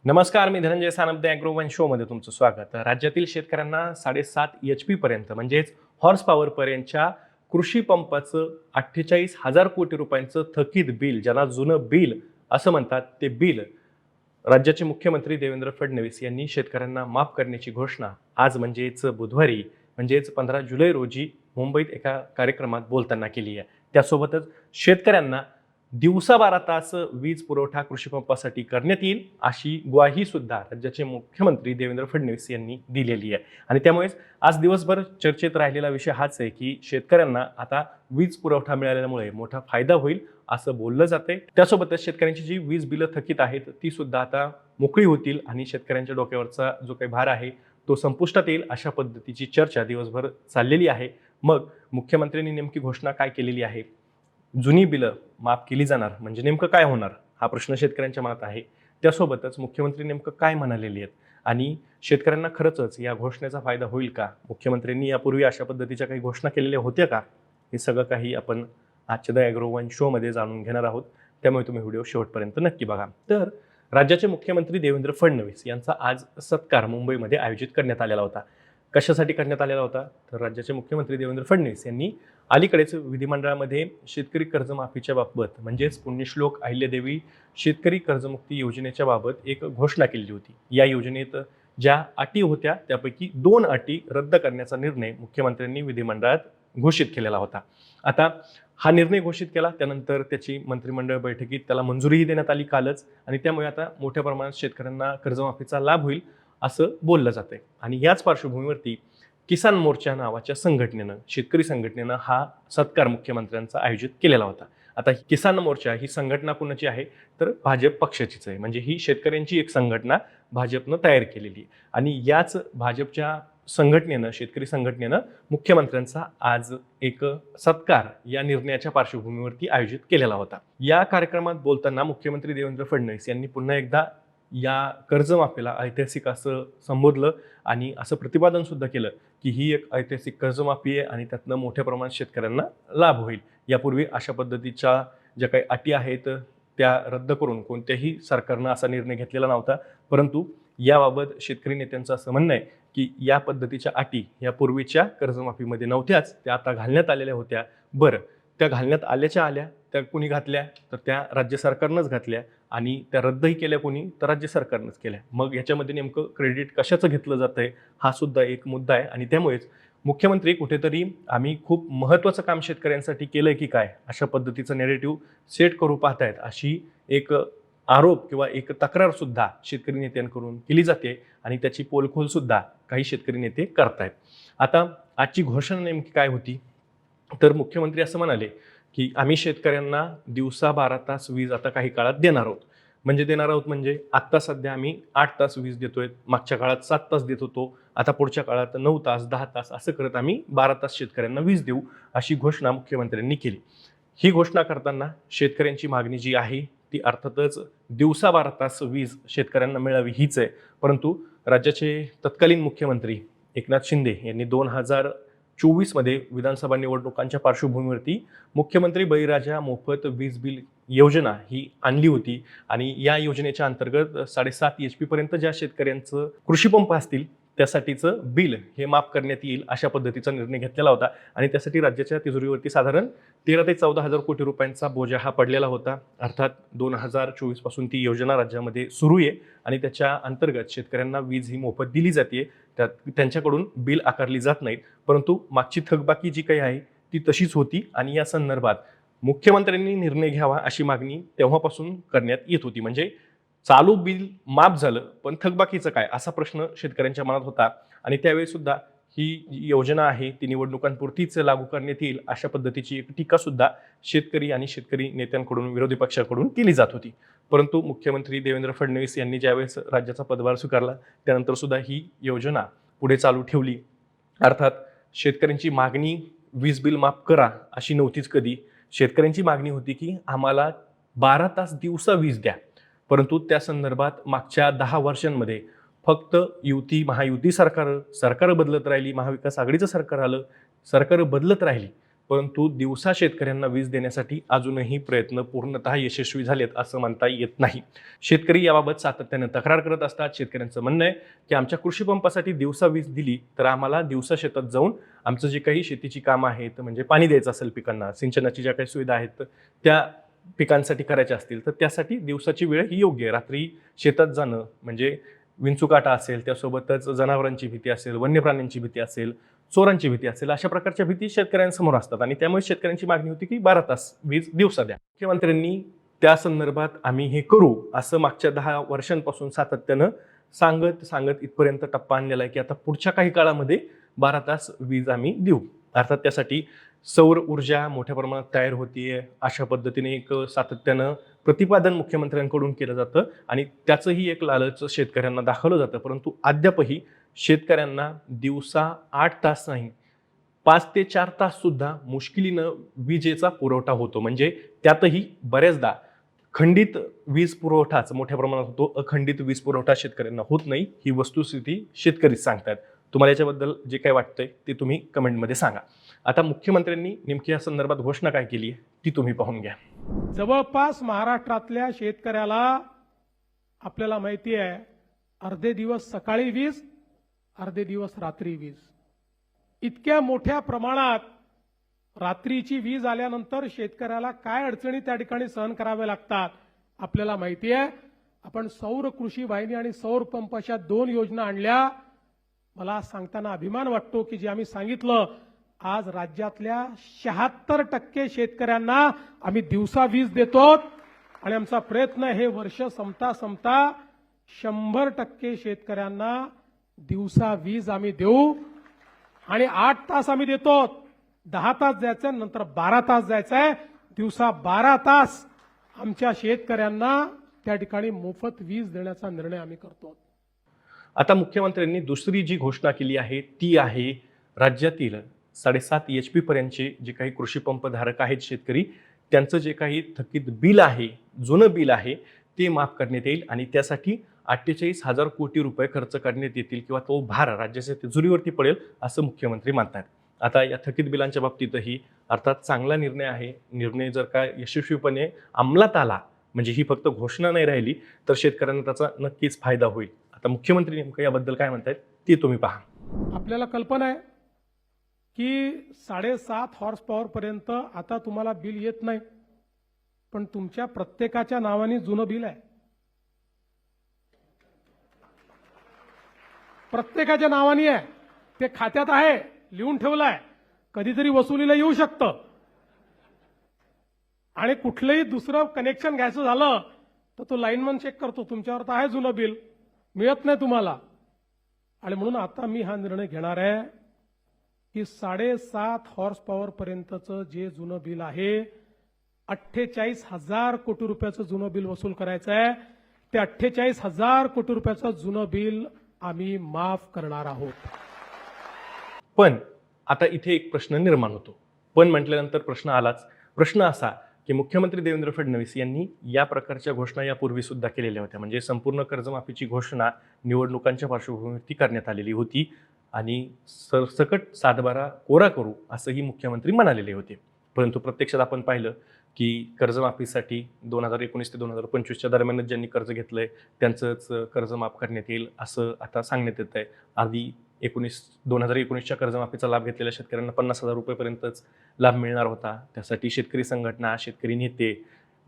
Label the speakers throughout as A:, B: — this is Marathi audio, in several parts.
A: नमस्कार, मी धनंजय सानप ॲग्रो वन शोमध्ये तुमचं स्वागत. राज्यातील शेतकऱ्यांना 7.5 HP पर्यंत म्हणजेच हॉर्स पॉवर पर्यंतच्या कृषी पंपाचं 48,000 कोटी रुपयांचं थकीत बिल, ज्यांना जुनं बिल असं म्हणतात, ते बिल राज्याचे मुख्यमंत्री देवेंद्र फडणवीस यांनी शेतकऱ्यांना माफ करण्याची घोषणा आज म्हणजेच बुधवारी 15 जुलै रोजी मुंबईत एका कार्यक्रमात बोलताना केली आहे. त्यासोबतच शेतकऱ्यांना दिवसा 12 तास वीज पुरवठा कृषी पंपासाठी करण्यात येईल अशी ग्वाही सुद्धा राज्याचे मुख्यमंत्री देवेंद्र फडणवीस यांनी दिलेली आहे. आणि त्यामुळेच आज दिवसभर चर्चेत राहिलेला विषय हाच आहे की शेतकऱ्यांना आता वीज पुरवठा मिळाल्यामुळे मोठा फायदा होईल असं बोललं जाते. त्यासोबतच शेतकऱ्यांची जी वीज बिलं थकीत आहेत ती सुद्धा आता मोकळी होतील आणि शेतकऱ्यांच्या डोक्यावरचा जो काही भार आहे तो संपुष्टात येईल अशा पद्धतीची चर्चा दिवसभर चाललेली आहे. मग मुख्यमंत्र्यांनी नेमकी घोषणा काय केलेली आहे? जुनी बिलं माफ केली जाणार म्हणजे नेमकं काय होणार हा प्रश्न शेतकऱ्यांच्या मनात आहे. त्यासोबतच मुख्यमंत्री नेमकं काय म्हणालेली आहेत आणि शेतकऱ्यांना खरंच या घोषणेचा फायदा होईल का? मुख्यमंत्र्यांनी यापूर्वी अशा पद्धतीच्या काही घोषणा केलेल्या होत्या का? हे सगळं काही आपण आजच्या द ॲग्रो वन शोमध्ये जाणून घेणार आहोत. त्यामुळे तुम्ही व्हिडिओ शेवटपर्यंत नक्की बघा. तर राज्याचे मुख्यमंत्री देवेंद्र फडणवीस यांचा आज सत्कार मुंबईमध्ये आयोजित करण्यात आलेला होता. कशासाठी करण्यात आलेला होता? तर राज्याचे मुख्यमंत्री देवेंद्र फडणवीस यांनी अलीकडेच विधिमंडळामध्ये शेतकरी कर्जमाफीच्या बाबत म्हणजेच पुण्यश्लोक अहिल्यादेवी शेतकरी कर्जमुक्ती योजनेच्या बाबत एक घोषणा केली होती. या योजनेत ज्या अटी होत्या त्यापैकी 2 अटी रद्द करण्याचा निर्णय मुख्यमंत्र्यांनी विधिमंडळात घोषित केलेला होता. आता हा निर्णय घोषित केला त्यानंतर त्याची मंत्रिमंडळ बैठकीत त्याला मंजुरीही देण्यात आली कालच आणि त्यामुळे आता मोठ्या प्रमाणात शेतकऱ्यांना कर्जमाफीचा लाभ होईल असं बोललं जातंय. आणि याच पार्श्वभूमीवरती किसान मोर्चा नावाच्या संघटनेनं, शेतकरी संघटनेनं हा सत्कार मुख्यमंत्र्यांचा आयोजित केलेला होता. आता किसान मोर्चा ही संघटना कुणाची आहे? तर भाजप पक्षाचीच आहे. म्हणजे ही शेतकऱ्यांची एक संघटना भाजपनं तयार केलेली आहे आणि याच भाजपच्या संघटनेनं, शेतकरी संघटनेनं मुख्यमंत्र्यांचा आज एक सत्कार या निर्णयाच्या पार्श्वभूमीवरती आयोजित केलेला होता. या कार्यक्रमात बोलताना मुख्यमंत्री देवेंद्र फडणवीस यांनी पुन्हा एकदा या कर्जमाफीला ऐतिहासिक असं संबोधलं आणि असं प्रतिपादन सुद्धा केलं की ही एक ऐतिहासिक कर्जमाफी आहे आणि त्यातनं मोठ्या प्रमाणात शेतकऱ्यांना लाभ होईल. यापूर्वी अशा पद्धतीच्या ज्या काही अटी आहेत त्या रद्द करून कोणत्याही सरकारनं असा निर्णय घेतलेला नव्हता. परंतु याबाबत शेतकरी नेत्यांचं असं म्हणणं आहे की या पद्धतीच्या अटी या पूर्वीच्या कर्जमाफीमध्ये नव्हत्याच, त्या आता घालण्यात आलेल्या होत्या. बरं, त्या घालण्यात आल्या त्या कोणी घातल्या? तर त्या राज्य सरकारनंच घातल्या आणि त्या रद्दही केल्या कोणी? तर राज्य सरकारनंच केल्या. मग याच्यामध्ये नेमकं क्रेडिट कशाचं घेतलं जातंय हा सुद्धा एक मुद्दा आहे आणि त्यामुळेच मुख्यमंत्री कुठेतरी आम्ही खूप महत्त्वाचं काम शेतकऱ्यांसाठी केलंय की काय अशा पद्धतीचं नॅरेटिव्ह सेट करू पाहतायत अशी एक आरोप किंवा एक तक्रार सुद्धा शेतकरी नेत्यांकडून केली जाते आणि त्याची पोलखोल सुद्धा काही शेतकरी नेते करतायत. आता आजची घोषणा नेमकी काय होती? तर मुख्यमंत्री असं म्हणाले की आम्ही शेतकऱ्यांना दिवसा 12 तास वीज आता काही काळात देणार आहोत. म्हणजे आत्ता सध्या आम्ही 8 तास वीज देतोय, मागच्या काळात 7 तास देत होतो, आता पुढच्या काळात 9 तास 10 तास असं करत आम्ही 12 तास शेतकऱ्यांना वीज देऊ अशी घोषणा मुख्यमंत्र्यांनी केली. ही घोषणा करताना शेतकऱ्यांची मागणी जी आहे ती अर्थातच दिवसा 12 तास वीज शेतकऱ्यांना मिळावी हीच आहे. परंतु राज्याचे तत्कालीन मुख्यमंत्री एकनाथ शिंदे यांनी 2024 मध्ये विधानसभा निवडणुकांच्या पार्श्वभूमीवरती मुख्यमंत्री बळीराजा मोफत वीज बिल योजना ही आणली होती आणि या योजनेच्या अंतर्गत 7.5 HP पर्यंत ज्या शेतकऱ्यांचं कृषी पंप असतील त्यासाठीचं बिल हे माफ करण्यात येईल अशा पद्धतीचा निर्णय घेतलेला होता आणि त्यासाठी राज्याच्या तिजोरीवरती साधारण 13 ते 14,000 कोटी रुपयांचा बोजा हा पडलेला होता. अर्थात 2024 पासून ती योजना राज्यामध्ये सुरू आहे आणि त्याच्या अंतर्गत शेतकऱ्यांना वीज ही मोफत दिली जाते. त्यांच्याकडून बिल आकारली जात नाहीत. परंतु मागची थकबाकी जी काही आहे ती तशीच होती आणि या संदर्भात मुख्यमंत्र्यांनी निर्णय घ्यावा अशी मागणी तेव्हापासून करण्यात येत होती. म्हणजे चालू बिल माफ झालं पण थकबाकीचं काय असा प्रश्न शेतकऱ्यांच्या मनात होता आणि त्यावेळी सुद्धा ही योजना आहे ती निवडणुकांपुरतीच लागू करण्यात येईल अशा पद्धतीची एक टीका सुद्धा शेतकरी आणि शेतकरी नेत्यांकडून, विरोधी पक्षाकडून केली जात होती. परंतु मुख्यमंत्री देवेंद्र फडणवीस यांनी ज्यावेळेस राज्याचा पदभार स्वीकारला त्यानंतर सुद्धा ही योजना पुढे चालू ठेवली. अर्थात शेतकऱ्यांची मागणी वीज बिल माफ करा अशी नव्हतीच कधी. शेतकऱ्यांची मागणी होती की आम्हाला 12 तास दिवसा वीज द्या. परंतु त्या संदर्भात मागच्या 10 वर्षांमध्ये फक्त महायुती सरकार बदलत राहिली, महाविकास आघाडीचं सरकार आलं, सरकार बदलत राहिली, परंतु दिवसा शेतकऱ्यांना वीज देण्यासाठी अजूनही प्रयत्न पूर्णतः यशस्वी झालेत असं म्हणता येत नाही. शेतकरी याबाबत सातत्याने तक्रार करत असतात. शेतकऱ्यांचं म्हणणं आहे की आमच्या कृषी पंपासाठी दिवसा वीज दिली तर आम्हाला दिवसा शेतात जाऊन आमचं जे काही शेतीची कामं आहेत, म्हणजे पाणी द्यायचं असेल पिकांना, सिंचनाची ज्या काही सुविधा आहेत त्या पिकांसाठी करायच्या असतील तर त्यासाठी दिवसाची वेळ ही योग्य आहे. रात्री शेतात जाणं म्हणजे विंचुकाटा असेल, त्यासोबतच जनावरांची भीती असेल, वन्य प्राण्यांची भीती असेल, चोरांची भीती असेल, अशा प्रकारच्या भीती शेतकऱ्यांसमोर असतात आणि त्यामुळे शेतकऱ्यांची मागणी होती की 12 तास वीज दिवसा द्या. मुख्यमंत्र्यांनी त्या संदर्भात आम्ही हे करू असं मागच्या 10 वर्षांपासून सातत्यानं सांगत इथपर्यंत टप्पा आणलेला आहे की आता पुढच्या काही काळामध्ये 12 तास वीज आम्ही देऊ. अर्थात त्यासाठी सौर ऊर्जा मोठ्या प्रमाणात तयार होतीये, अशा पद्धतीने एक सातत्यानं प्रतिपादन मुख्यमंत्र्यांकडून केलं जातं आणि त्याचंही एक लालच शेतकऱ्यांना दाखवलं जातं. परंतु अद्यापही शेतकऱ्यांना दिवसा 8 तास नाही 5 ते 4 तास सुद्धा मुश्किलीनं विजेचा पुरवठा होतो. म्हणजे त्यातही बऱ्याचदा खंडित वीज पुरवठाच मोठ्या प्रमाणात होतो, अखंडित वीज पुरवठा शेतकऱ्यांना होत नाही. ही वस्तुस्थिती शेतकरीच सांगतात. तुम्हाला याच्याबद्दल जे काही वाटतंय ते तुम्ही कमेंटमध्ये सांगा. आता मुख्यमंत्र्यांनी नेमकी या संदर्भात घोषणा काय केली आहे ती तुम्ही पाहून घ्या.
B: जवळपास महाराष्ट्रातल्या शेतकऱ्याला आपल्याला माहिती आहे अर्धे दिवस सकाळी वीज, अर्धे दिवस रात्री वीज. इतक्या मोठ्या प्रमाणात रात्रीची वीज आल्यानंतर शेतकऱ्याला काय अडचणी त्या ठिकाणी सहन कराव्या लागतात आपल्याला माहिती आहे. आपण सौर कृषी वाहिनी आणि सौर पंप अशा 2 योजना आणल्या. मला सांगताना अभिमान वाटतो की जे आम्ही सांगितलं आज राज्यातल्या 76% शेतकऱ्यांना आम्ही दिवसा वीज देतो आणि आमचा प्रयत्न हे वर्ष संपता 100% शेतकऱ्यांना दिवसा वीज आम्ही देऊ आणि 8 तास आम्ही देतो. 10 तास द्यायचे नंतर 12 तास द्यायचंय. दिवसा 12 तास आमच्या शेतकऱ्यांना त्या ठिकाणी मोफत वीज देण्याचा निर्णय आम्ही करतो.
A: आता मुख्यमंत्र्यांनी दुसरी जी घोषणा केली आहे ती आहे राज्यातील 7.5 HP पर्यंतचे जे काही कृषी पंप धारक आहेत शेतकरी, त्यांचं जे काही थकीत बिल आहे, जुनं बिल आहे ते माफ करण्यात येईल आणि त्यासाठी 48,000 कोटी रुपये खर्च करण्यात येतील किंवा तो भार राज्याच्या तिजोरीवरती पडेल असं मुख्यमंत्री मानतात. आता या थकीत बिलांच्या बाबतीतही अर्थात चांगला निर्णय आहे. निर्णय जर का यशस्वीपणे अंमलात आला म्हणजे ही फक्त घोषणा नाही राहिली तर शेतकऱ्यांना त्याचा नक्कीच फायदा होईल. आता मुख्यमंत्री नेमकं याबद्दल काय म्हणतात ते तुम्ही पहा.
B: आपल्याला कल्पना आहे की 7.5 हॉर्स पॉवर पर्यंत आता तुम्हाला बिल येत नाही, पण तुमच्या प्रत्येकाच्या नावाने जुनं बिल आहे. प्रत्येकाच्या नावाने आहे, ते खात्यात आहे, लिहून ठेवलं आहे. कधीतरी वसुलीला येऊ शकतं आणि कुठलंही दुसरं कनेक्शन घ्यायचं झालं तर तो लाईनमन चेक करतो तुमच्यावर तर आहे जुनं बिल, मिळत नाही तुम्हाला. आणि म्हणून आता मी हा निर्णय घेणार आहे की 7.5 हॉर्स पॉवर पर्यंतचं जे जुनं बिल आहे 48,000 कोटी रुपयाचं जुनं बिल वसूल करायचं आहे. ते 48,000 कोटी रुपयाचं जुनं बिल आम्ही माफ करणार आहोत.
A: पण आता इथे एक प्रश्न निर्माण होतो. पण म्हटल्यानंतर प्रश्न आलाच. प्रश्न असा की मुख्यमंत्री देवेंद्र फडणवीस यांनी या प्रकारच्या घोषणा यापूर्वी सुद्धा केलेल्या होत्या. म्हणजे संपूर्ण कर्जमाफीची घोषणा निवडणुकांच्या पार्श्वभूमीवरती करण्यात आलेली होती आणि सरसकट 7/12 कोरा करू असंही मुख्यमंत्री म्हणालेले होते. परंतु प्रत्यक्षात आपण पाहिलं की कर्जमाफीसाठी 2019 ते 2025च्या दरम्यानच ज्यांनी कर्ज घेतलंय त्यांचंच कर्ज माफ करण्यात येईल असं आता सांगण्यात येत आहे. आधी 2019च्या कर्जमाफीचा लाभ घेतलेल्या शेतकऱ्यांना 50,000 रुपयेपर्यंतच लाभ मिळणार होता. त्यासाठी शेतकरी संघटना, शेतकरी नेते,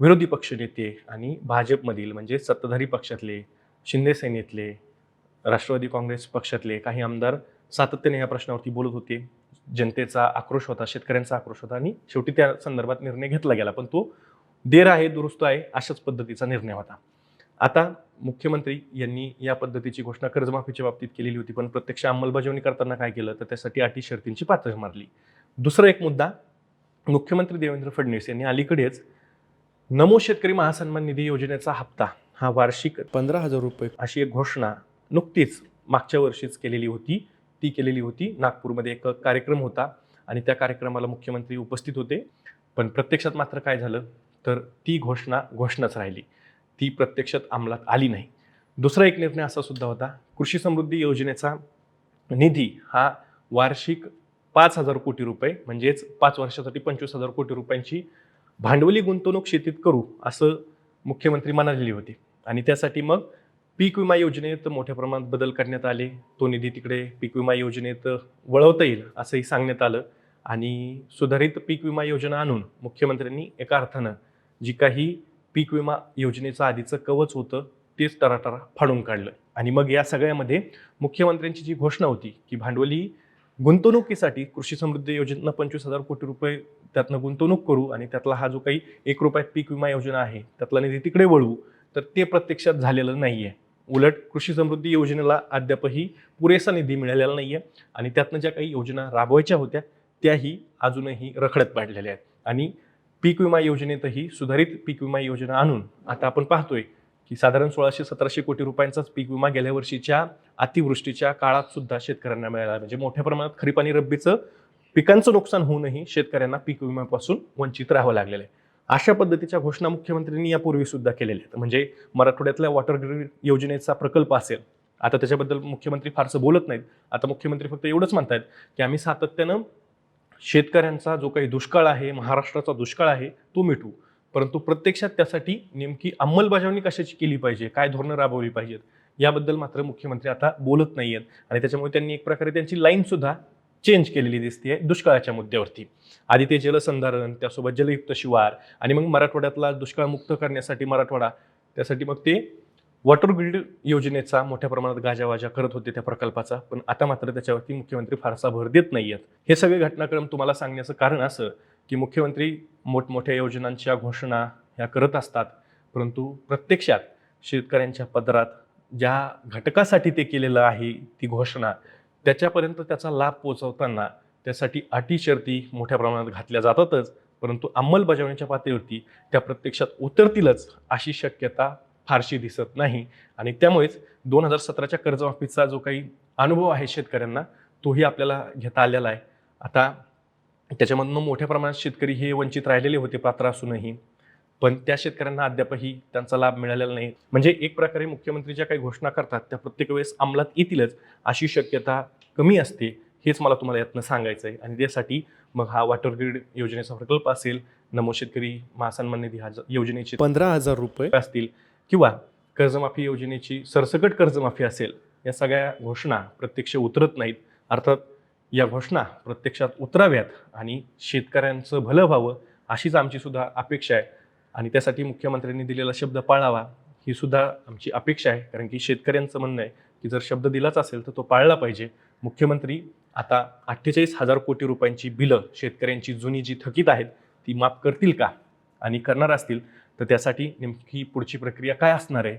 A: विरोधी पक्ष नेते आणि भाजपमधील म्हणजे सत्ताधारी पक्षातले, शिंदे सेनेतले, राष्ट्रवादी काँग्रेस पक्षातले काही आमदार सातत्याने या प्रश्नावरती बोलत होते. जनतेचा आक्रोश होता, शेतकऱ्यांचा आक्रोश होता आणि शेवटी त्या संदर्भात निर्णय घेतला गेला. पण तो देर आहे दुरुस्त आहे अशाच पद्धतीचा निर्णय होता. आता मुख्यमंत्री यांनी या पद्धतीची घोषणा कर्जमाफीच्या बाबतीत केलेली होती, पण प्रत्यक्ष अंमलबजावणी करताना काय केलं तर त्यासाठी अटी शर्तींची पातळी मारली. दुसरा एक मुद्दा, मुख्यमंत्री देवेंद्र फडणवीस यांनी अलीकडेच नमो शेतकरी महासन्मान निधी योजनेचा हप्ता हा वार्षिक 15,000 रुपये अशी एक घोषणा नुकतीच मागच्या वर्षीच केलेली होती. ती केलेली होती नागपूरमध्ये एक कार्यक्रम होता आणि त्या कार्यक्रमाला मुख्यमंत्री उपस्थित होते. पण प्रत्यक्षात मात्र काय झालं तर ती घोषणाच राहिली, ती प्रत्यक्षात अंमलात आली नाही. दुसरा एक निर्णय असा सुद्धा होता, कृषी समृद्धी योजनेचा निधी हा वार्षिक 5,000 कोटी रुपये म्हणजेच 5 वर्षासाठी 25,000 कोटी रुपयांची भांडवली गुंतवणूक शेतीत करू असं मुख्यमंत्री म्हणालेली होती. आणि त्यासाठी मग पीक विमा योजनेत मोठ्या प्रमाणात बदल करण्यात आले. तो निधी तिकडे पीक विमा योजनेत वळवता येईल असंही सांगण्यात आलं. आणि सुधारित पीक विमा योजना आणून मुख्यमंत्र्यांनी एका अर्थानं जी काही पीक विमा योजनेचं आधीचं कवच होतं तेच टराटरा फाडून काढलं. आणि मग या सगळ्यामध्ये मुख्यमंत्र्यांची जी घोषणा होती की भांडवली गुंतवणुकीसाठी कृषी समृद्धी योजनेतनं 25,000 कोटी रुपये त्यातनं गुंतवणूक करू आणि त्यातला हा जो काही 1 रुपयात पीक विमा योजना आहे त्यातला निधी तिकडे वळवू, तर ते प्रत्यक्षात झालेलं नाहीये. उलट कृषी समृद्धी योजनेला अद्यापही पुरेसा निधी मिळालेला नाहीये आणि त्यातनं ज्या काही योजना राबवायच्या होत्या त्याही अजूनही रखडत पाडलेल्या आहेत. आणि पीक विमा योजनेतही सुधारित पीक विमा योजना आणून आता आपण पाहतोय की साधारण 1600-1700 कोटी रुपयांचाच पीक विमा गेल्या वर्षीच्या अतिवृष्टीच्या काळात सुद्धा शेतकऱ्यांना मिळाला. म्हणजे मोठ्या प्रमाणात खरीप आणि रब्बीचं पिकांचं नुकसान होऊनही शेतकऱ्यांना पीक विम्यापासून वंचित राहावं लागलेलं आहे. अशा पद्धतीच्या घोषणा मुख्यमंत्र्यांनी यापूर्वी सुद्धा केलेल्या आहेत. म्हणजे मराठवाड्यातल्या वॉटर ग्रीड योजनेचा प्रकल्प असेल, आता त्याच्याबद्दल मुख्यमंत्री फारसं बोलत नाहीत. आता मुख्यमंत्री फक्त एवढंच म्हणतायत की आम्ही सातत्यानं शेतकऱ्यांचा जो काही दुष्काळ आहे, महाराष्ट्राचा दुष्काळ आहे तो मिटवू. परंतु प्रत्यक्षात त्यासाठी नेमकी अंमलबजावणी कशाची केली पाहिजे, काय धोरणं राबवली पाहिजेत याबद्दल मात्र मुख्यमंत्री आता बोलत नाहीयेत. आणि त्याच्यामुळे त्यांनी एक प्रकारे त्यांची लाईन सुद्धा चेंज केलेली दिसते दुष्काळाच्या मुद्द्यावरती. आधी ते जलसंधारण, त्यासोबत जलयुक्त शिवार आणि मग मराठवाड्यातला दुष्काळमुक्त करण्यासाठी मराठवाडा, त्यासाठी मग ते वॉटर ग्रीड योजनेचा मोठ्या प्रमाणात गाजावाजा करत होते त्या प्रकल्पाचा. पण आता मात्र त्याच्यावरती मुख्यमंत्री फारसा भर देत नाहीयेत. हे सगळे घटनाक्रम तुम्हाला सांगण्याचं कारण असं की मुख्यमंत्री मोठमोठ्या योजनांच्या घोषणा ह्या करत असतात, परंतु प्रत्यक्षात शेतकऱ्यांच्या पदरात ज्या घटकासाठी ते केलेलं आहे ती घोषणा त्याच्यापर्यंत त्याचा लाभ पोहोचवताना त्यासाठी अटी शर्ती मोठ्या प्रमाणात घातल्या जातातच, परंतु अंमलबजावणीच्या पातळीवरती त्या प्रत्यक्षात उतरतीलच अशी शक्यता फारशी दिसत नाही. आणि त्यामुळेच 2017च्या कर्जमाफीचा जो काही अनुभव आहे शेतकऱ्यांना तोही आपल्याला घेता आलेला आहे. आता त्याच्यामधून मोठ्या प्रमाणात शेतकरी हे वंचित राहिलेले होते पात्र असूनही, पण त्या शेतकऱ्यांना अद्यापही त्यांचा लाभ मिळालेला नाही. म्हणजे एक प्रकारे मुख्यमंत्री ज्या काही घोषणा करतात त्या प्रत्येक वेळेस अंमलात येतीलच अशी शक्यता कमी असते. हेच मला तुम्हाला यातनं सांगायचं आहे. आणि त्यासाठी मग हा वॉटर ग्रीड योजनेचा प्रकल्प असेल, नमो शेतकरी महासन्मान निधी योजनेचे 15,000 रुपये असतील किंवा कर्जमाफी योजनेची सरसकट कर्जमाफी असेल, या सगळ्या घोषणा प्रत्यक्ष उतरत नाहीत. अर्थात या घोषणा प्रत्यक्षात उतराव्यात आणि शेतकऱ्यांचं भलं व्हावं अशीच आमची सुद्धा अपेक्षा आहे. आणि त्यासाठी मुख्यमंत्र्यांनी दिलेला शब्द पाळावा ही सुद्धा आमची अपेक्षा आहे. कारण की शेतकऱ्यांचं म्हणणं आहे की जर शब्द दिलाच असेल तर तो पाळला पाहिजे. मुख्यमंत्री आता 48,000 कोटी रुपयांची बिलं शेतकऱ्यांची जुनी जी थकीत आहेत ती माफ करतील का, आणि करणार असतील तर त्यासाठी नेमकी पुढची प्रक्रिया काय असणार आहे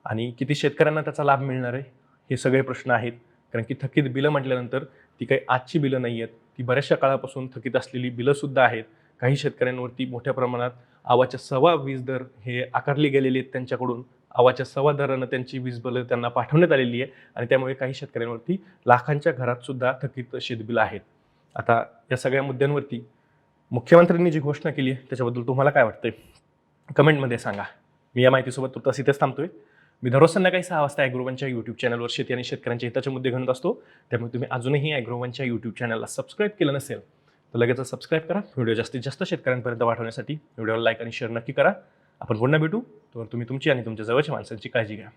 A: आणि किती शेतकऱ्यांना त्याचा लाभ मिळणार आहे, हे सगळे प्रश्न आहेत. कारण की थकीत बिलं म्हटल्यानंतर ती काही आजची बिलं नाही आहेत, ती बऱ्याचशा काळापासून थकीत असलेली बिलं सुद्धा आहेत. काही शेतकऱ्यांवरती मोठ्या प्रमाणात आवाच्या सव्वा वीज दर हे आकारले गेलेले आहेत, त्यांच्याकडून आवाच्या सव्वा दरानं त्यांची वीज बिलं त्यांना पाठवण्यात आलेली आहे. आणि त्यामुळे काही शेतकऱ्यांवरती लाखांच्या घरात सुद्धा थकीत शेतबिलं आहेत. आता या सगळ्या मुद्द्यांवरती मुख्यमंत्र्यांनी जी घोषणा केली आहे त्याच्याबद्दल तुम्हाला काय वाटतंय कमेंटमध्ये सांगा. मी या माहितीसोबत तुर्तास इथेच थांबतोय. मी दररोज संध्याकाळी 6 वाजता ॲग्रोवनच्या यूट्यूब चॅनलवर शेती आणि शेतकऱ्यांच्या हिताचे मुद्दे घेऊन असतो. त्यामुळे तुम्ही अजूनही ॲग्रोवनच्या यूट्यूब चॅनलला सबस्क्राईब केलं नसेल तर लगेच सबस्क्राईब करा. व्हिडिओ जास्तीत जास्त शेतकऱ्यांपर्यंत पाठवण्यासाठी व्हिडिओला लाईक आणि शेअर नक्की करा. आपण पुन्हा भेटू. तर तुम्ही तुमची आणि तुमच्या जवळच्या माणसांची काळजी घ्या.